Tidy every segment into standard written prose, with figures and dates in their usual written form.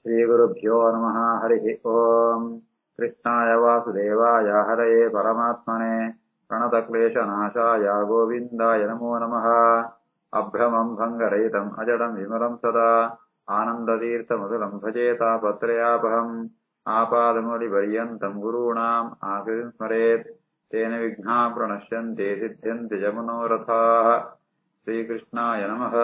श्रीगुरुभ्यो नमः। हरिः ओम्। कृष्णाय वासुदेवाय हरये परमात्मने प्रणतक्लेशनाशाय गोविन्दाय नमो नमः। अभ्रमम् भङ्गरहितम् अजडम् विमलम् सदा आनन्दतीर्थमधुरम् भजेतापत्रयापहम् आपादमौलिपर्यन्तम् गुरूणाम् आकृतिम् स्मरेत् तेन विघ्नाः प्रणश्यन्ते सिद्ध्यन्ति च मनोरथाः। श्रीकृष्णाय नमः।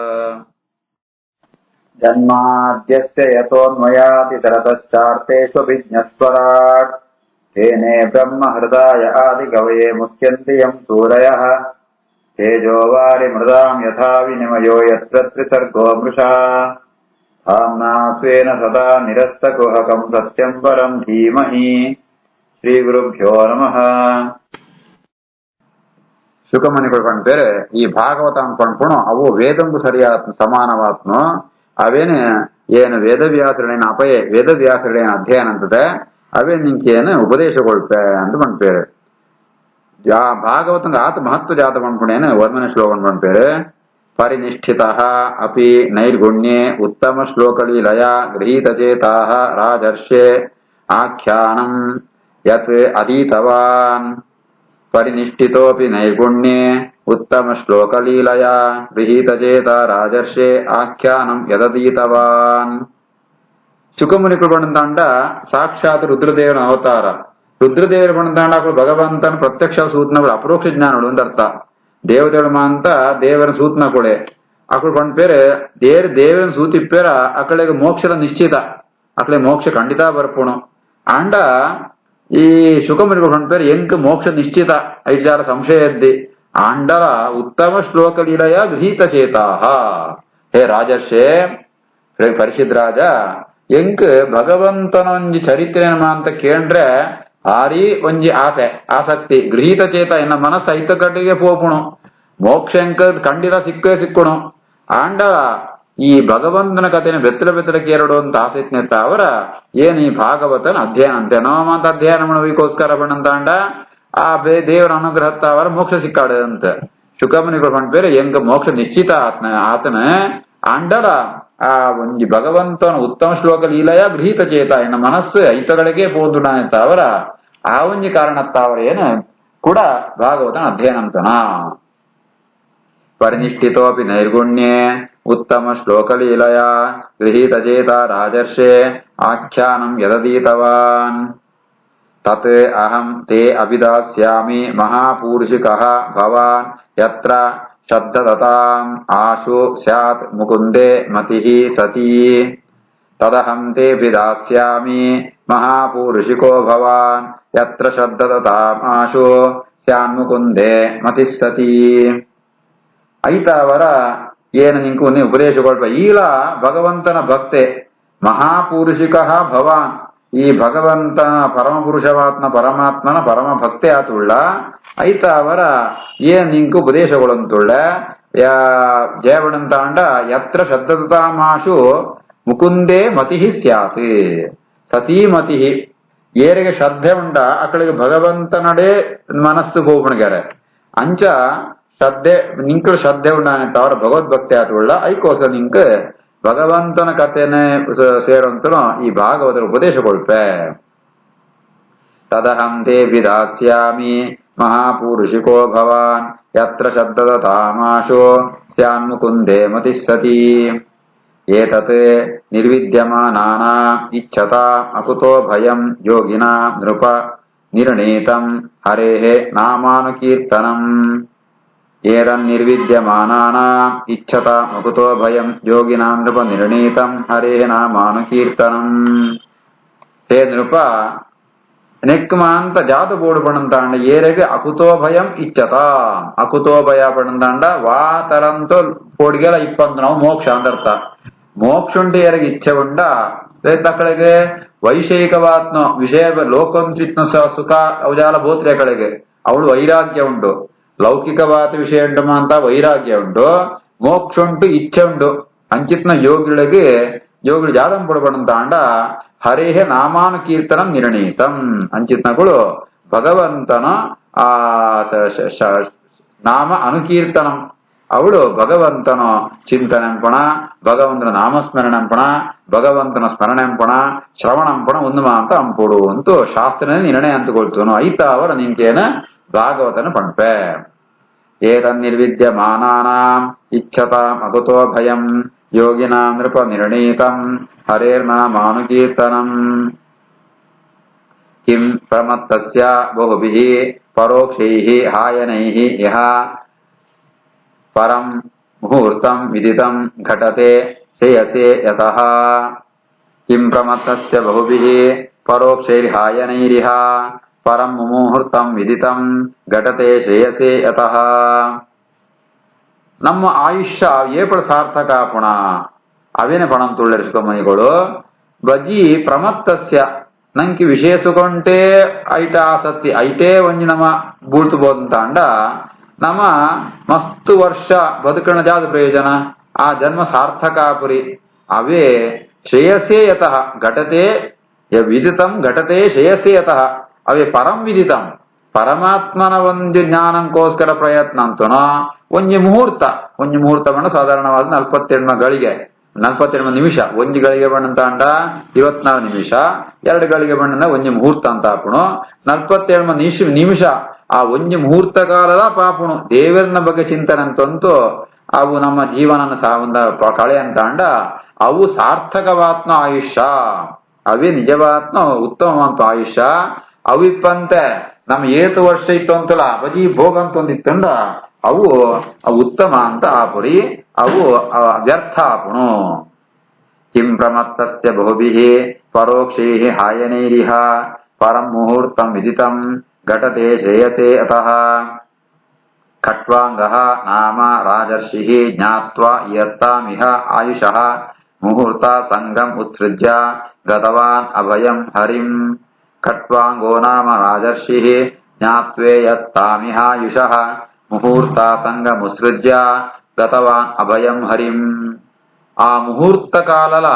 जन्माद्यस्य यतोऽन्वयातितरतश्चार्तेष्वभिज्ञस्वराट् तेने ब्रह्महृदाय आदिकवये मुह्यन्ति यम् सूरयः तेजोवारिमृदाम् यथा विनिमयो यत्र त्रिसर्गो मृषा धाम्ना स्वेन सदा निरस्तकुहकम् सत्यम् परम् धीमहि। श्रीगुरुभ्यो नमः. ಶುಕಮನಿಗಳು ಪಂಡ್ಪೇರೆ ಈ ಭಾಗವತ ಅನ್ಕೊಂಡ್ಕೊಂಡು ಅವು ವೇದಂಗೂ ಸರಿಯಾದ ಸಮಾನವಾತ್ನು ಅವೇನು ಏನು ವೇದವ್ಯಾಸರೇನ ಅಪಯೇ ವೇದವ್ಯಾಸರೇನ ಅಧ್ಯಯನ ಅಂತದೆ ಅವೇ ನಿಂಕೇನು ಉಪದೇಶಗೊಳ್ಪೆ ಅಂತ ಪಂಡ್ಪೇರೆ. ಭಾಗವತಂಗ ಆತ ಮಹತ್ವ ಜಾತ ಪಂಡ್ಕೊಂಡೇನು ವರ್ಮನ ಶ್ಲೋಕ ಪಂಡ್ಪೇರೆ. ಪರಿನಿಷ್ಠಿತಃ ಅಪಿ ನೈರ್ಗುಣ್ಯೇ ಉತ್ತಮ ಶ್ಲೋಕಲೀಲಯ ಗೃಹೀತಚೇತಾಃ ರಾಜರ್ಷೇ ಆಖ್ಯಾನಂ ಯತ್ ಅಧೀತವಾನ್. ಪರಿನಿಷ್ಠಿತೋಪಿ ನೈರ್ಗುಣ್ಯೇ ಉತ್ತಮ ಶ್ಲೋಕಲೀಲಯ ಗೃಹೀತಚೇತ ರಾಜರ್ಷೇ ಆಖ್ಯಾನಂ ಯದಧೀತವಾನ್. ಶುಕಮುನಿಗಳು ಬಂದಂಡ ಸಾಕ್ಷಾತ್ ರುದ್ರದೇವನ ಅವತಾರ. ರುದ್ರದೇವರು ಬಂದಂಡ ಭಗವಂತನ ಪ್ರತ್ಯಕ್ಷ ಸೂತ್ನಗಳು ಅಪರೋಕ್ಷ ಜ್ಞಾನಗಳು ಒಂದರ್ಥ. ದೇವತೆಗಳು ಅಂತ ದೇವರ ಸೂತ್ನ ಕೊಡೆ ಅಕ್ಕಳು ಬಂಡ್ಪೇರೆ ದೇವನ ಸೂತಿಪ್ಪೇರ ಅಕ್ಕಳಿಗೆ ಮೋಕ್ಷದ ನಿಶ್ಚಿತ ಅಕ್ಕಳಿಗೆ ಮೋಕ್ಷ ಖಂಡಿತ ಬರ್ಪುಣು ಅಂಡ ಈ ಶುಕಮುನಿಗಳು ಹೊಂಟ್ಪೇರು ಎಂಕ್ ಮೋಕ್ಷ ನಿಶ್ಚಿತ ಐಚಾರ ಸಂಶಯ ಎದ್ದಿ ಆಂಡಲ ಉತ್ತಮ ಶ್ಲೋಕ ಲೀಲಯ ಗೃಹೀತ ಚೇತಾಹ. ಹೇ ರಾಜರ್ಷೇ ಪರಿಷದ್ ರಾಜ ಎಂಕ್ ಭಗವಂತನ ಒಂಜಿ ಚರಿತ್ರೆ ಅಂತ ಕೇಂದ್ರೆ ಆರಿ ಒಂಜಿ ಆಸಕ್ತಿ ಗೃಹೀತ ಚೇತ ಎನ್ನ ಮನಸ್ಸು ಐತ ಕಟ್ಟಿಗೆ ಪೋಪುಣು ಮೋಕ್ಷ ಎಂಕ ಖಂಡಿತ ಸಿಕ್ಕುಣು ಆಂಡಲ ಈ ಭಗವಂತನ ಕಥೆನ ಬೆತ್ತಲ ಕೇರಡು ಅಂತ ಆಸಕ್ತಿ ಅವರ ಏನ್ ಈ ಭಾಗವತನ ಅಧ್ಯಯನ ಅಂತೆ ನವಮಾಂತ ಅಧ್ಯಯನ ಮಾಡೋದಕ್ಕೋಸ್ಕರ ಬಣ್ಣಂತಾಂಡ ಆ ದೇವರ ಅನುಗ್ರಹ ಅವರ ಮೋಕ್ಷ ಸಿಕ್ಕಾಡಂತ. ಶುಕಮುನಿಗಳು ಪಂಡ್ಪೇರೆ ಎಂಗ ಮೋಕ್ಷ ನಿಶ್ಚಿತ ಆತನ ಆಂಡಲ ಆ ಒಂಜಿ ಭಗವಂತನ ಉತ್ತಮ ಶ್ಲೋಕ ಲೀಲಯ ಗೃಹೀತ ಚೇತ ಎನ್ನ ಮನಸ್ಸು ಐತಗಳಿಗೆ ಪೋದುಂಡ ಅವರ ಆ ಒಂಜಿ ಕಾರಣತ್ತ ಅವರ ಏನು ಕೂಡ ಭಾಗವತನ ಅಧ್ಯಯನ ಅಂತನ. ಪರಿನಿಷ್ಠಿತೋಪಿ ನೈರ್ಗುಣ್ಯೇ ಉತ್ತಮ ಶ್ಲೋಕಲೀಲಯ ಗೃಹೀತಚೇತ ರಾಜರ್ಷೇ ಆಖ್ಯಾನಂ ಯದಧೀತವಾನ್. ತತ್ ಅಹಂ ತೇ ಅಭಿದಾಸ್ಯಾಮಿ ಮಹಾಪೂರುಷಿಕಃ ಭವಾನ್ ಯತ್ರ ಶ್ರದ್ಧತಾಂ ಆಶು ಸ್ಯಾತ್ ಮುಕುಂದೇ ಮತಿಃ ಸತಿ. ತದಹಂ ತೇ ಅಭಿದಾಸ್ಯಾಮಿ ಮಹಾಪೂರುಷಿಕೋ ಭವಾನ್ ಯತ್ರ ಶ್ರದ್ಧತಾಂ ಆಶು ಸ್ಯಾನ್ಮುಕುಂದೇ ಮತಿಃ ಸತಿ. ಐತ ಅವರ ಏನು ನಿಂಕು ಉಪದೇಶಗೊಳ್ಪ ಈಲ ಭಗವಂತನ ಭಕ್ತೆ ಮಹಾಪೂರುಷಿಕ ಭವಾನ್ ಈ ಭಗವಂತನ ಪರಮಾತ್ಮನ ಪರಮ ಭಕ್ತೆ ಆತುಳ್ಳ ಐತ ಅವರ ಏನ್ ನಿಂಕು ಉಪದೇಶಗಳಂತುಳ್ಳ ಜಯಬಡಂತಾಂಡ ಯತ್ರ ಶ್ರದ್ಧತಾಮಾಶು ಮುಕುಂದೇ ಮತಿಃ ಸ್ಯಾತ್. ಸತೀ ಮತಿಃ ಏರಿಗೆ ಶ್ರದ್ಧೆ ಉಂಡ ಅಕ್ಕಳಿಗೆ ಭಗವಂತನಡೆ ಮನಸ್ಸು ಹೋಗ್ಬಿಡ್ಗಾರೆ ಅಂಚ ಶ್ರದ್ಧೆ ನಿಂಕ ಶ್ರದ್ಧೆ ಉಂಡ ಅವರ ಭಗವದ್ಭಕ್ತಿ ಆತುಳ್ಳ ಐಕೋಸ್ಕರ ನಿಂಕ ಭಗವಂತನ ಕಥೆನೆ ಸೇರಂತನು ಈ ಭಾಗವತರ ಉಪದೇಶಗೊಳ್ಪೆ. ತದಹಂ ತೇ ವಿದಾಸ್ಯಾಮಿ ಮಹಾಪೂರುಷಿಕೋ ಭವಾನ್ ಯತ್ರ ಶ್ರದ್ಧತಾಮಾಶೋ ಸ್ಯಾನ್ಮುಕುಂದೇ ಮತಿಃ ಸತಿ. ಏತತ್ ನಿರ್ವಿದ್ಯಮಾನಾನಾಂ ಇಚ್ಛತಾಂ ಅಕುತೋ ಭಯಂ ಯೋಗಿನಾಂ ನೃಪ ನಿರ್ಣೀತಂ ಹರೇಃ ನಾಮಾನುಕೀರ್ತನಂ. ಏರನ್ನಿರ್ವಿದ್ಯಮಾನಾನಾಂ ಇಚ್ಛತಾಂ ಅಕುತೋ ಭಯಂ ಯೋಗಿನಾಂ ನೃಪ ನಿರ್ಣೀತಂ ಹರೇಃ ನಾಮಾನುಕೀರ್ತನಂ. ಹೇ ನೃಪ ನೆಕ್ಮ ಅಂತ ಜಾತು ಬೋಡು ಪಣಂತಾಂಡ ಏರೆಗೆ ಅಕುತೋ ಭಯಂ ಇಚ್ಛತ ಅಕುತೋ ಭಯ ಪಣಂತಾಂಡ ವಾತರಂತೋ ಪೋಡಿಗೆಲ ಇಪ್ಪಂದು ನಾವು ಮೋಕ್ಷ ಅಂದರ್ಥ. ಮೋಕ್ಷ ಉಂಟು ಏರೆಗೆ ಇಚ್ಛೆ ಉಂಡ ತಕ್ಕಳಿಗೆ ವೈಷಯಿಕವಾತ್ನ ವಿಷಯ ಲೋಕಂಚಿತ್ನ ಸುಖ ಅವಜಾಲ ಬೋತ್ರೆ ಕಳೆಗೆ ಅವಳು ವೈರಾಗ್ಯ ಉಂಟು. ಲೌಕಿಕವಾದ ವಿಷಯ ಉಂಟು ಅಂತ ವೈರಾಗ್ಯ ಉಂಟು, ಮೋಕ್ಷ ಉಂಟು, ಇಚ್ಛೆ ಉಂಟು. ಅಂಚಿತ್ನ ಯೋಗಿಗಳಿಗೆ ಜಾತಂ ಪಡಬಂತಾಂಡ ಹರೇಹ ನಾಮಾನುಕೀರ್ತನಂ ನಿರ್ಣೀತಂ. ಅಂಚಿತ್ನಗಳು ಭಗವಂತನ ಆ ನಾಮ ಅನುಕೀರ್ತನಂ ಅವಳು ಭಗವಂತನ ಚಿಂತನೆಂಪಣ, ಭಗವಂತನ ನಾಮಸ್ಮರಣೆಂಪಣ, ಭಗವಂತನ ಸ್ಮರಣೆಂಪಣ, ಶ್ರವಣಂಪಣ ಉನ್ನುಮ ಅಂತ ಅಂಪುಡು ಅಂತೂ ಶಾಸ್ತ್ರನೇ ನಿರ್ಣಯ ಅಂತಕೊಳ್ತನು. ಐತ ಅವರ ನಿಂಕೇನ ಭಾಗವತನ ಪಣ್ಪೆ ಏತನ್ನಿರ್ವಿದ್ಯಮಾನಾನಾಂ ಇಚ್ಛತಾಂ ಅಗುತೋ ಭಯಂ ಯೋಗಿನಾಂ ನೃಪ ನಿರ್ಣೀತಂ ಹರೇರ್ನಾಮಾನುಕೀರ್ತನಂ ಕಿಂ ಪ್ರಮತ್ತಸ್ಯ ಬಹುಭಿಃ ಪರೋಕ್ಷೈಃ ಹಾಯನೈಃ ಯಃ ಪರಂ ಮುಹೂರ್ತಂ ವಿದಿತಂ ಘಟತೆ ಶ್ರೇಯಸೇ ಯತಃ. ಕಿಂ ಪ್ರಮತ್ತಸ್ಯ ಬಹುಭಿಃ ಪರೋಕ್ಷೈರ್ಹಾಯನೈರಿಹ ಪರಂ ಮುಹೂರ್ತಂ ವಿದಿತಂ ಘಟತೆ ಶ್ರೇಯಸೇ ಯತಃ. ನಮ್ಮ ಆಯುಷ್ಯ ಏಪಡ ಸಾರ್ಥಕ ಪುಣ ಅವೇನೆ ಪಣಂ ತುಳ್ಳರಿಸಿಕೊಮ್ಮನಿಗಳು ಬಜಿ ಪ್ರಮತ್ತಸ್ಯ ನಂಕಿ ವಿಶೇಷಕೊಂಟೇ ಐಟ ಆಸಕ್ತಿ ಐಟೇ ಒಂಜಿ ನಮ ಬೂಳ್ತುಬೋದಂತ ಅಂಡ ನಮ ಮಸ್ತು ವರ್ಷ ಬದುಕಣ ಜಾದ ಪ್ರಯೋಜನ ಆ ಜನ್ಮ ಸಾರ್ಥಕಾಪುರಿ ಅವೇ ಶ್ರೇಯಸೇ ಯತಃ ಘಟತೆ ವಿದಿತಂ ಘಟತೆ ಶ್ರೇಯಸೇ ಯತಃ ಅವೇ ಪರಂ ವಿದಿತಂ ಪರಮಾತ್ಮನ ಒಂದು ಜ್ಞಾನಕ್ಕೋಸ್ಕರ ಪ್ರಯತ್ನ ಅಂತನೋ ಒಂಜಿ ಮುಹೂರ್ತ ಬಣ್ಣ ಸಾಧಾರಣವಾದ 42 ಗಳಿಗೆ 42 ನಿಮಿಷ ಒಂಜಿ ಗಳಿಗೆ ಬಣ್ಣ ಅಂಡ 24 ನಿಮಿಷ 2 ಗಳಿಗೆ ಬಣ್ಣ ಒಂಜಿ ಮುಹೂರ್ತ ಅಂತ ಹಾಪುಣು 47 ನಿಮಿಷ ಆ ಒಂಜಿ ಮುಹೂರ್ತ ಕಾಲದ ಪಾಪುಣು ದೇವರನ್ನ ಬಗ್ಗೆ ಚಿಂತನೆ ಅಂತಂತೂ ಅವು ನಮ್ಮ ಜೀವನ ಸಾವಂದ ಕಳೆ ಅಂತ ಅಂಡ ಅವು ಸಾರ್ಥಕವಾತ್ಮ ಆಯುಷ್ಯ ಅವೇ ನಿಜವಾತ್ಮ ಉತ್ತಮವಂತ ಆಯುಷ್ಯ ಅವಿಪ್ಪಂತೆ ನಮ್ ಏತು ವರ್ಷ ಇತ್ತು ಅಂತಲ್ಲ ಬಜಿ ಭೋಗ ಅಂತ ಒಂದಿತ್ತಂಡ ಅವು ಉತ್ತಮ ಅಂತ ಆಪುರಿ ಅವು ವ್ಯರ್ಥ ಆಪುಣು. ಕಿಂ ಪ್ರಮತ್ತಸ್ಯ ಬಹುಭಿಃ ಪರೋಕ್ಷೈಃ ಹಾಯನೈರಿಹ ಪರಂ ಮುಹೂರ್ತಂ ವಿದಿತಂ ಘಟತೆ ಶ್ರೇಯಸೇ ಅತಃ. ಖಟ್ವಾಂಗಃ ನಾಮ ರಾಜರ್ಷಿಃ ಜ್ಞಾತ್ವಾ ಯತ್ತಾಮಿಹ ಆಯುಷಃ ಮುಹೂರ್ತ ಸಂಗಂ ಉತ್ಸೃಜ್ಯ ಗತವಾನ್ ಅಭಯಂ ಹರಿಂ. ಖಟ್ವಾಂಗೋ ನಾಮ ರಾಜರ್ಷಿಃ ಜ್ಞಾತ್ವೇ ಯತ್ತಾಮಿಹಾಯುಷಃ ಮುಹೂರ್ತ ಸಂಗಮುತ್ಸೃಜ್ಯ ಗತವಾನ್ ಅಭಯಂ ಹರಿಂ. ಆ ಮುಹೂರ್ತ ಕಾಲಲ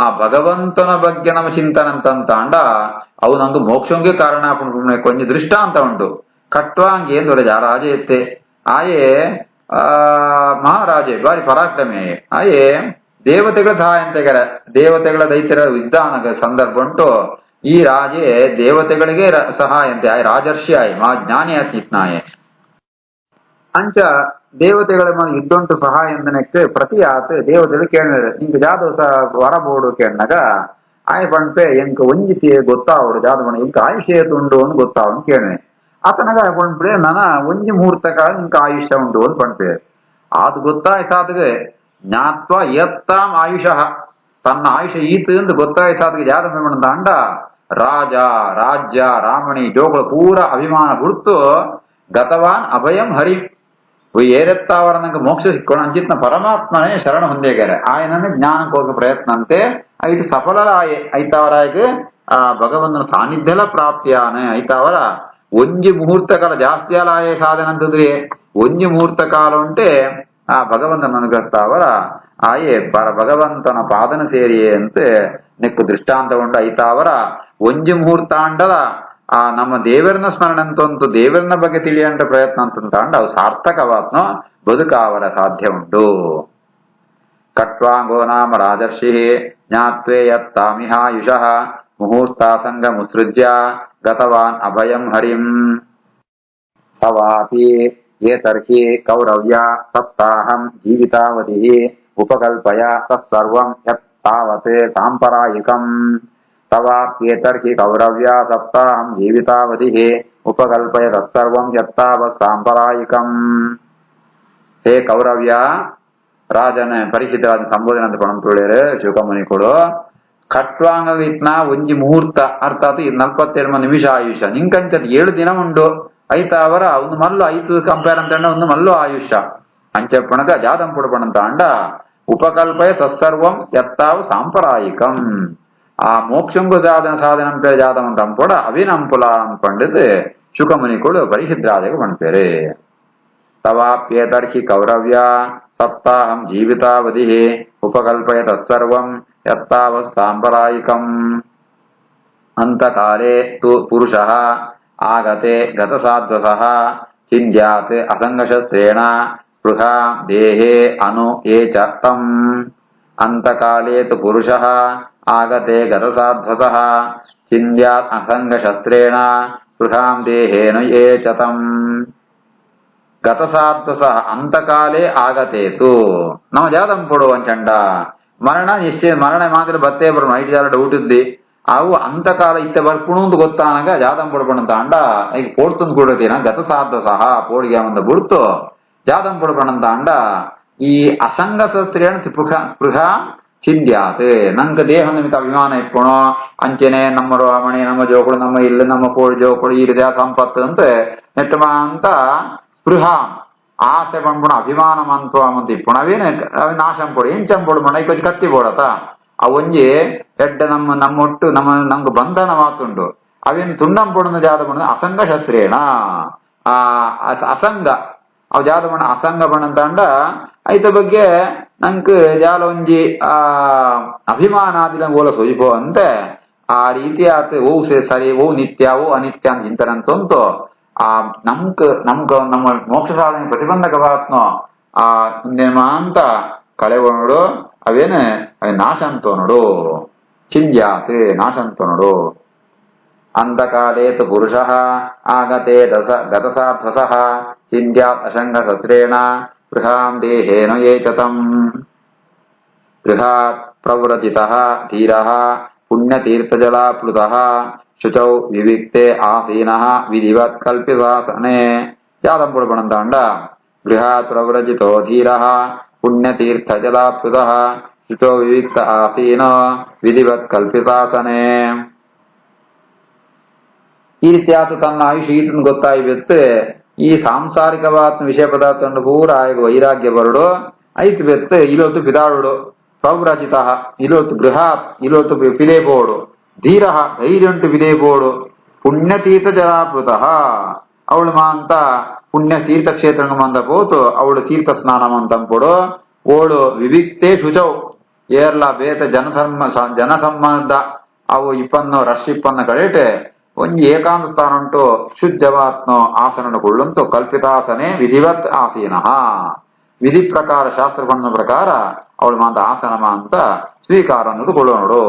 ಆ ಭಗವಂತನ ಬಗ್ಗೆ ನಮ್ಮ ಚಿಂತನೆ ಅಂತಂತಾಂಡ ಅವು ನಂದು ಮೋಕ್ಷಂಗೆ ಕಾರಣ ಕೊಂಚ ದೃಷ್ಟಾಂತ ಉಂಟು. ಖಟ್ವಾಂಗಿ ಎಂದೊರೆ ರಾಜ ಎತ್ತೆ ಆಯೇ ಮಹಾರಾಜೆ ಬಾರಿ ಪರಾಕ್ರಮೆ ಆಯೇ ದೇವತೆಗಳ ಸಹಾಯ ಅಂತೆಗರ ದೇವತೆಗಳ ದೈತ್ಯರ ವಿಧಾನ ಸಂದರ್ಭ ಉಂಟು. ಈ ರಾಜೆ ದೇವತೆಗಳಿಗೆ ಸಹಾಯ ಅಂತೆ ಆಯ್ ರಾಜರ್ಷಿ ಆಯ್ ಮಾ ಜ್ಞಾನಿ ಆತ್ಮಿತ್ನಾಯೆ ಅಂಚ ದೇವತೆಗಳ ಇದ್ದುಂಟು ಸಹಾಯ ಎಂದನಕ್ಕೆ ಪ್ರತಿ ಆತ ದೇವತೆಗಳು ಕೇಳಿದ್ರೆ ನಿಂಗೆ ಜಾದ ವರಬೋಡು ಕೇಳಿನಾಗ ಆಯ್ ಪಣ್ಪೆ ಎಂಕ ಒಂಜಿ ಗೊತ್ತಾವಡು ಜಾದ ಬಣ್ಣ ಇಂಕ ಆಯುಷ್ಯ ಉಂಡು ಅಂತ ಗೊತ್ತಾವಡು ಕೇಳಿನೆ ಆತನಾಗ ಪಣ್ಪೆ ನನ ಒಂಜಿ ಮುಹೂರ್ತ ಕಾಲ ನಿಂಕ ಆಯುಷ್ಯ ಉಂಡು ಅಂತ ಪಣ್ಪೆ ಅದು ಗೊತ್ತಾಯ್ತಾದ್ಗೆ ಜ್ಞಾತ್ವ ಯತ್ತಾಂ ಆಯುಷಃ ತನ್ನ ಆಯುಷ್ಯ ಈತು ಅಂತ ಗೊತ್ತಾಯ್ತಾದ್ಗೆ ಜಾದ ಮೇಮಣ್ಣ ಅಂಡ ರಾಜ ರಾಜ್ಯ ರಾಮಣಿ ಜೋಗಳು ಪೂರ ಅಭಿಮಾನ ಬಿಡ್ತು ಗತವಾನ್ ಅಭಯಂ ಹರಿ ಏರೆತ್ತಾವರ ನಂಗೆ ಮೋಕ್ಷ ಸಿಕ್ಕೋಣ ಅಂಚಿತ್ನ ಪರಮಾತ್ಮನೇ ಶರಣ ಹೊಂದೇಗಾರೆ ಆಯನನ್ನೇ ಜ್ಞಾನಕ್ಕೋಸ್ಕರ ಪ್ರಯತ್ನ ಅಂತೆ ಐದು ಸಫಲ ಐತಾವರಾಯಗೆ ಆ ಭಗವಂತನ ಸಾನ್ನಿಧ್ಯಲ ಪ್ರಾಪ್ತಿಯಾನೆ ಐತಾವರ ಒಂಜಿ ಮುಹೂರ್ತ ಕಾಲ ಜಾಸ್ತಿ ಅಲ್ಲ ಆಯೇ ಸಾಧನ ಅಂತಂದ್ರೆ ಒಂಜಿ ಮುಹೂರ್ತ ಕಾಲ ಉಂಟೆ ಆ ಭಗವಂತನ ಅನುಗ್ರಹವರ ಆಯೇ ಭಗವಂತನ ಪಾದನ ಸೇರಿಯೇ ಅಂತ ನೆಕ್ಕು ದೃಷ್ಟಾಂತ ಉಂಟು ಐತಾವರ ಒಂಜಿ ಮುಹೂರ್ತಾಂಡದ ಆ ನಮ್ಮ ದೇವರನ್ನ ಸ್ಮರಣೆ ಅಂತಂತು ದೇವರನ್ನ ಬಗ್ಗೆ ತಿಳಿಯಂತ ಪ್ರಯತ್ನ ಅಂತಂತಾಂಡ ಅವು ಸಾರ್ಥಕವಾತ್ನೋ ಬದುಕಾವರ ಸಾಧ್ಯ ಉಂಟು. ಖಟ್ವಾಂಗೋ ನಾಮ ರಾಜರ್ಷಿ ಜ್ಞಾತ್ವೇ ಯತ್ತಾಮಿಹಾಯುಷಃ ಮುಹೂರ್ತ ಸಂಗಮುತ್ಸೃಜ್ಯ ಗತವಾನ್ ಅಭಯಂ ಹರಿಂ. ತವಾಪಿ ಏತರ್ಹಿ ಕೌರವ್ಯ ಸಪ್ತಾಹಂ ಜೀವಿತಾವಧಿಃ ಉಪಕಲ್ಪಯ ತತ್ಸರ್ವಂ ಯತ್ತಾವತ್ ಸಾಂಪರಾಯಿಕಂ. ತವಾಪ್ಯೇತರ್ಹಿ ಕೌರವ್ಯ ಸಪ್ತಾಹಂ ಜೀವಿತಾವಧಿಃ ಉಪಕಲ್ಪಯ ತತ್ಸರ್ವಂ ಯತ್ತಾವತ್ ಸಾಂಪರಾಯಿಕಂ. ಹೇ ಕೌರವ್ಯ ರಾಜನ ಪರಿಚಿತವಾದ ಸಂಬೋಧನೆ ಅಂತ ಪಣಂತುಳ್ಳೇರು ಶಿವಕಮುನಿಗಳು ಖಟ್ವಾಂಗ ಇತ್ನ ಒಂಜಿ ಮುಹೂರ್ತ ಅರ್ಥಾತ್ 42 ನಿಮಿಷ ಆಯುಷ್ಯ ನಿಂಕಂಚದ 7 ದಿನ ಉಂಡು ಐತಾವರ ಒಂದು ಮಲ್ಲು ಐದು ಕಂಪೇರ್ ಅಂತ ಒಂದು ಮಲ್ಲು ಆಯುಷ್ಯ ಅಂಚಪ್ಪಣಗ ಜಾದಂ ಪುಡಪಣಂತ ಅಂಡ ಉಪಕಲ್ಪಯ ತತ್ಸರ್ವಂ ಯತ್ತಾವು ಸಾಂಪರಾಯಿಕಂ. ಆ ಮೋಕ್ಷಂಗು ಸಾಧನ ಜಾದಂ ಅಂತ ಅಂಪೋಡ ಅವಿನಂಪುಲ ಅನ್ಪಂಡಿದ್ ಶುಕಮುನಿಗಳು ಪರಿಶುದ್ರಾದಿಗೆ ಪಣ್ಪೇರೆ. ತವಾಪ್ಯೇತರ್ಹಿ ಕೌರವ್ಯ ಸಪ್ತಾಹಂ ಜೀವಿತಾವಧಿಃ ಉಪಕಲ್ಪಯ ತತ್ಸರ್ವಂ ಯತ್ತಾವತ್ ಸಾಂಪರಾಯಿಕಂ. ಅಂತಕಾಲೇ ತು ಪುರುಷಃ ಆಗತೆ ಗತಸಾಧ್ವಸಃ ಚಿಂದ್ಯಾತ್ ಅಸಂಗಶಸ್ತ್ರೇಣ ಸ್ಪೃಹ ದೇಹೇ ಅನು ಯೇ ಚ ತಂ ಅಂತಕಾಲೇ ತು ಪುರುಷಃ ಆಗತೆ ಗತಸಾಧ್ವಸಃ ಚಿಂದ್ಯಾತ್ ಅಸಂಗಶಸ್ತ್ರೇಣ ಸ್ಪೃಹಾಂ ದೇಹೇನ ಯೇ ಚ ತಂ ಗತಸಾಧ್ವಸಃ ಅಂತಕಾಲೇ ಆಗತೇತು ನಮ್ಮ ಜಾದಂ ಪೊಡು ಅಂಚಂಡ ಮರಣ ನಿಶ್ಚಯ ಮರಣ ಮಾತ್ರ ಬತ್ತೇ ಬರೋಣ ಐದು ಜಾಲ ಡೌಟ್ ಇದ್ದಿ ಅವು ಅಂತಕಾಲ ಇತ್ತ ಬರ್ಪುಣು ಗೊತ್ತಾನಾಗ ಜಾದಂ ಪೊಡ್ಪಣಂತ ಅಂಡ ಈಗ ಪೋಡ್ತಂದು ಕೊಡತೇನ ಗತಸಾಧ್ವಸಃ ಪೋಡಿಗೆ ಒಂದು ಬಿಡ್ತು ಜಾದಂ ಪೊಡ್ಪಣಂತ ಅಂಡ ಈ ಅಸಂಗ ಶಸ್ತ್ರೇಣ ಸ್ಪೃಹ ಚಿಂದ್ಯಾತ್ ನಂಗೆ ದೇಹ ನಿಮಿತ್ತ ಅಭಿಮಾನ ಇಟ್ಕೊಣೋ ಅಂಚೆನೆ ನಮ್ಮ ಮಣಿ ನಮ್ಮ ಜೋಕಳು ನಮ್ಮ ಇಲ್ಲಿ ನಮ್ಮ ಕೋಳಿ ಜೋಕಳು ಈ ರೀತಿಯ ಸಂಪತ್ತು ಅಂತ ನೆಟ್ಟಮ ಅಂತ ಸ್ಪೃಹ ಆಸೆ ಪಂಪುಣ ಅಭಿಮಾನ ಮಂತ ಇಪ್ಪುಣ ಅವೇನ ನಾಶಂ ಪೊಡು ಎಂಚಂ ಪೊಡು ಮಣ ಈಗ ಕತ್ತಿ ಬೋಡತ ಅವೊಂಜಿ ಎಡ್ಡ ನಮ್ಮೊಟ್ಟು ನಮ್ಗೆ ಬಂಧನ ಮಾತುಂಡು ಅವೇನು ತುಂಡಂ ಪೊಡನ ಜಾದ ಬಣ್ಣ ಅಸಂಗ ಶಸ್ತ್ರೇಣ ಆ ಅಸಂಗ ಅವು ಜಾದ ಬಣ್ಣ ಅಸಂಗ ಬಣ್ಣ ಅಂಡ ಐತ ಬಗ್ಗೆ ನಂಗೆ ಜಾಲ ಒಂಜಿ ಅಭಿಮಾನಾದಿನ ಓಲ ಸೊಜಿಪೋ ಅಂತೆ ಆ ರೀತಿ ಆತ ಓ ಸರಿ ಓ ನಿತ್ಯ ಓ ಅನಿತ್ಯ ಅಂತ ಇಂತರಂತಂತು ಆ ನಮ್ಮ ಮೋಕ್ಷ ಸಾಧನೆ ಪ್ರತಿಬಂಧಕವಾತ್ನೋ ಆ ಅಂತ ಕಳೆವೋಡು ಅವೇನು ಅವೇ ನಾಶ ಅಂತೋ ನೋಡು ಚಿಂದ್ಯಾತ್ ನಾಶ ಅಂತೋ ನೋಡು ಅಂತಕಾಲೇತು ಪುರುಷಃ ಆಗತೆ ಗತಸಾಧ್ವಸಃ ಚಿಂದ್ಯಾತ್ ಅಸಂಗ ಶಸ್ತ್ರೇಣ ಸ್ಪೃಹಾಂ ದೇಹೇನ ಯೇ ಚ ತಂ ಗೃಹಾತ್ ಪ್ರವ್ರಜಿತಃ ಧೀರಃ ಪುಣ್ಯತೀರ್ಥಜಲಾಪ್ಲುತಃ ಶುಚೌ ವಿವಿಕ್ತೆ ಆಸೀನಃ ವಿಧಿವತ್ ಕಲ್ಪಿತಾಸನೆ ಜಾದಂ ಪೊಡ್ಪಣಂತ ಅಂಡ ಗೃಹಾತ್ ಪ್ರವ್ರಜಿತೋ ಧೀರಃ ಪುಣ್ಯತೀರ್ಥಜಲಾಪ್ಲುತಃ ಶುಚೌ ವಿವಿಕ್ತ ಆಸೀನ ವಿಧಿವತ್ ಕಲ್ಪಿತಾಸನೆ ಈ ರೀತಿ ಆತ ತನ್ನ ಆಯುಷ್ ಈತನ ಗೊತ್ತಾಯ್ಬೆತ್ತು ಈ ಸಾಂಸಾರಿಕವಾದ ವಿಷಯ ಪದಾರ್ಥ ಪೂರ ಆಗ ವೈರಾಗ್ಯ ಬರಡು ಐತ್ ಬೆತ್ತು ಇಲೊತ್ತು ಪಿದಾಡುಡು ಪ್ರವ್ರಜಿತ ಇಲೊತ್ತು ಗೃಹಾತ್ ಇಲೊತ್ತು ಪಿಲೇಬೋಡು ಧೀರ ಧೈರ್ಯಂಟು ವಿಲೇಬೋಡು ಪುಣ್ಯತೀರ್ಥ ಜಲಾಪೃತಃ ಅವಳು ಮಾಂತ ಪುಣ್ಯ ತೀರ್ಥಕ್ಷೇತ್ರ ಮಂದ ಪೋತು ಅವಳು ತೀರ್ಥ ಸ್ನಾನ ಮಂತಂಪೊಡು ಓಳು ವಿವಿಕ್ತೆ ಶುಚೌ ಏರ್ಲ ಬೇತ ಜನಸಂಬಂಧ ಅವು ಇಪ್ಪನ್ನು ರಶ್ ಇಪ್ಪನ್ನ ಕಡೆಟೆ ಒಂಜಿ ಏಕಾಂತ ಸ್ಥಾನ ಉಂಟು ಶುದ್ಧವಾತ್ನೋ ಆಸನ ಕೊಳ್ಳುಂಟು ಕಲ್ಪಿತಾಸನೆ ವಿಧಿವತ್ ಆಸೀನಃ ವಿಧಿ ಪ್ರಕಾರ ಶಾಸ್ತ್ರ ಬಣ್ಣ ಪ್ರಕಾರ ಅವಳು ಮಾಂತ ಆಸನ ಅಂತ ಸ್ವೀಕಾರ ಅನ್ನೋದು ಕೊಳ್ಳೋಣಡು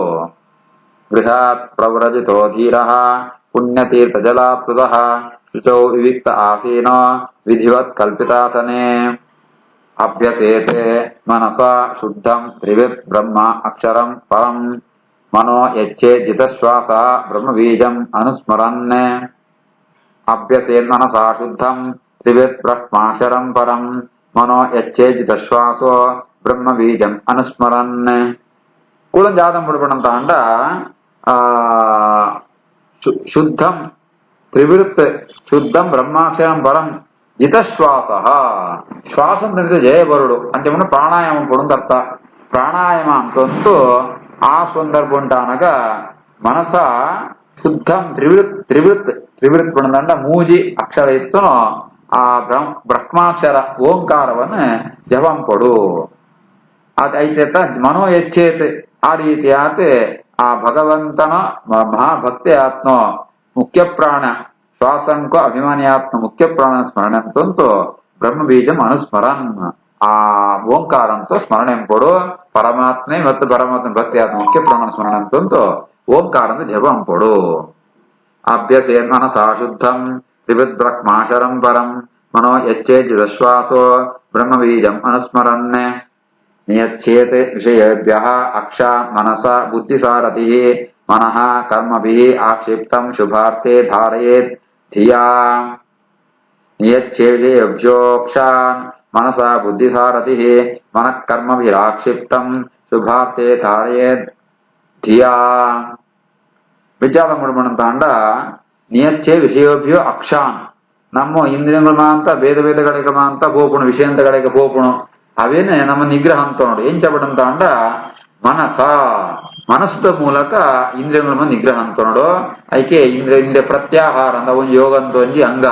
ಗೃಹಾತ್ ಪ್ರವ್ರಜಿತೋ ಧೀರಃ ಪುಣ್ಯತೀರ್ಥ ಜಲಾಪ್ಲುತಃ ಶುಚೌ ವಿವಿಕ್ತ ಆಸೀನ ವಿಧಿವತ್ ಕಲ್ಪಿತಾಸನೆ ಅಭ್ಯಸೇತೆ ಮನಸಾ ಶುದ್ಧಂ ತ್ರಿವಿತ್ ಬ್ರಹ್ಮ ಅಕ್ಷರಂ ಪರಂ ಮನೋ ಯಚ್ಚೇ ಜಿತಶ್ವಾಸ ಬ್ರಹ್ಮಬೀಜಂ ಅನುಸ್ಮರನ್ ಅಭ್ಯಸೇತ್ ಮನಸಾ ಶುದ್ಧಂ ತ್ರಿವಿತ್ ಬ್ರಹ್ಮಾಕ್ಷರಂ ಪರಂ ಮನೋ ಯಚ್ಚೇ ಜಿತಶ್ವಾಸೋ ಬ್ರಹ್ಮಬೀಜಂ ಅನುಸ್ಮರನ್ ಕುಳಂ ಜಾದಂ ಪಡ್ಪಣಂತ ಅಂಡ ಶುದ್ಧಂ ತ್ರಿವೃತ್ ಶುದ್ಧಂ ಬ್ರಹ್ಮಾಕ್ಷರಂ ಪರಂ ಜಿತಶ್ವಾಸ ಶ್ವಾಸ ಅಂತ ಜಯ ಬರುಡು ಅಂಚೆ ಪ್ರಾಣಾಯಾಮ ಪಡುಂತ ಪ್ರಾಣಾಯಾಮ ಅಂತಂತೂ ಆ ಸಂದರ್ಭ ಉಂಟಾನಾಗ ಮನಸ ಶುದ್ಧಂ ತ್ರಿವೃತ್ ಪಡಂದಂಡ ಮೂಜಿ ಅಕ್ಷರ ಇತ್ತು ಆ ಬ್ರಹ್ಮಾಕ್ಷರ ಓಂಕಾರವನ್ನು ಜಪಂ ಕೊಡು ಅದೈತ ಮನೋ ಎಚ್ಚೇತ್ ಆ ರೀತಿ ಆತ ಆ ಭಗವಂತನ ಮಹಾಭಕ್ತಿ ಆತ್ಮ ಮುಖ್ಯ ಪ್ರಾಣ ಶ್ವಾಸಂಕೋ ಅಭಿಮಾನಿ ಆತ್ಮ ಮುಖ್ಯ ಪ್ರಾಣ ಸ್ಮರಣೆ ಅಂತಂತೂ ಬ್ರಹ್ಮಬೀಜಂ ಅನುಸ್ಮರನ್ ಆ ಓಂಕಾರ ಅಂತೂ ಸ್ಮರಣೆ ಕೊಡು ಪರಮಾತ್ಮೆ ಮತ್ತು ಪರಮಾತ್ಮ ಭಕ್ತಿ ಆತ್ಮ ಮುಖ್ಯ ಪ್ರಾಣ ಸ್ಮರಣೆ ಅಂತಂತೂ ಓಂಕಾರ ಅಂತ ಜಪಂ ಕೊಡು ಅಭ್ಯಸೇನ್ ಮನಸಾ ಶುದ್ಧಂ ತ್ರಿವಿದ್ ಬ್ರಹ್ಮಾಕ್ಷರಂ ಪರಂ ಮನೋ ಯಚ್ಚೇ ಜಿತಶ್ವಾಸೋ ಬ್ರಹ್ಮಬೀಜಂ ಅನುಸ್ಮರನ್ ನಿಯಚ್ಛೇತ್ ವಿಷಯೇಭ್ಯಃ ಅಕ್ಷಾನ್ ಮನಸಾ ಬುದ್ಧಿಸಾರಥಿ ಮನಃ ಕರ್ಮಭಿಃ ಆಕ್ಷಿಪ್ತಂ ಶುಭಾರ್ಥೇ ಧಾರಯೇತ್ ಧಿಯಾ ನಿಯಚ್ಛೇ ವಿಷಯೇಭ್ಯೋಕ್ಷಾನ್ ಮನಸಾ ಬುದ್ಧಿಸಾರಥಿ ಮನಃ ಕರ್ಮಭಿರಾಕ್ಷಿಪ್ತಂ ಶುಭಾರ್ಥೇ ಧಾರಯೇತ್ ಧಿಯಾ ವಿಚಾರ ಮುಡ್ಮಣಂತ ಅಂಡ ನಿಯಚ್ಛೇ ವಿಷಯೋಭ್ಯೋ ಅಕ್ಷಾನ್ ನಮ್ಮ ಇಂದ್ರಿಯಗಳು ಮಾಂತ ಭೇದ ಭೇದಗಳಿಗೆ ಮಾಂತ ಪೋಪುಣು ವಿಷಯಂತಗಳಿಗೆ ಪೋಪುಣು ಅವೇನೆ ನಮ್ಮ ನಿಗ್ರಹ ಅಂತ ನೋಡಿ ಏನ್ ಚಬಡಂತ ಅಂಡ ಮನಸ್ಸದ ಮೂಲಕ ಇಂದ್ರಿಯಗಳ ನಿಗ್ರಹ ಅಂತ ನೋಡು ಐಕೆ ಇಂದ್ರಿಯ ಪ್ರತ್ಯಾಹಾರ ಅಂತ ಒಂದು ಯೋಗ ಅಂತ ಒಂಜಿ ಅಂಗ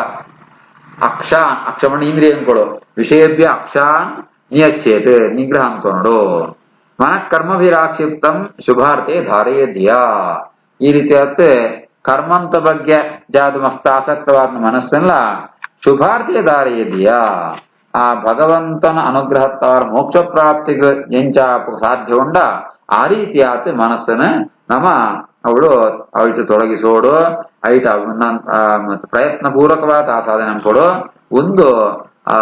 ಅಕ್ಷಾನ್ ಅಕ್ಷಮಣ ಇಂದ್ರಿಯಗಳು ವಿಷಯಭ್ಯ ಅಕ್ಷಾನ್ ನಿಯಚ್ಛೇತ್ ನಿಗ್ರಹ ಅಂತ ನೋಡು ಮನಃ ಕರ್ಮಭಿರಾಕ್ಷಿಪ್ತಂ ಶುಭಾರ್ಥೆ ಧಾರೆಯ ಧಿಯಾ ಈ ರೀತಿ ಆತ್ತೆ ಕರ್ಮಂತ ಬಗ್ಗೆ ಜಾದು ಮಸ್ತ್ ಆಸಕ್ತವಾದ ಮನಸ್ಸೆಲ್ಲ ಶುಭಾರ್ಥಿಯ ದಾರಿಯ ದಿಯಾ ಆ ಭಗವಂತನ ಅನುಗ್ರಹತ್ತಾರ ಮೋಕ್ಷ ಪ್ರಾಪ್ತಿಗೆ ಎಂಚ ಸಾಧ್ಯ ಉಂಡ ಆ ರೀತಿಯಾತ ಮನಸ್ಸನ್ನ ನಮ್ಮ ಅವಳು ಅವಳು ತೊಡಗಿಸೋಡು ಐಟ ಪ್ರಯತ್ನ ಪೂರ್ವಕವಾದ ಆ ಸಾಧನೆ ಕೊಡು ಒಂದು ಆ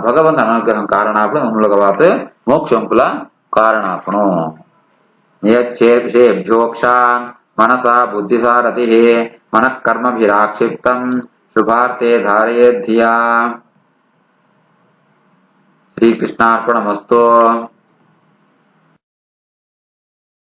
ಭಗವಂತ ಅನುಗ್ರಹಂ ಕಾರಣಾಪಣ ಮೂಲಕವಾತ ಮೋಕ್ಷಂಕುಲ ಕಾರಣಾಪಣು ನಿಯಚ್ಛೇಭ್ಯೋಕ್ಷಾನ್ ಮನಸಾ ಬುದ್ಧಿಸಾರಥಿ ಮನಃ ಕರ್ಮಭಿರಾಕ್ಷಿಪ್ತಂ ಶುಭಾರ್ಥೆ ಧಾರಯೇದ್ಧಿಯಾ ಶ್ರೀಕೃಷ್ಣಾರ್ಪಣಮಸ್ತು.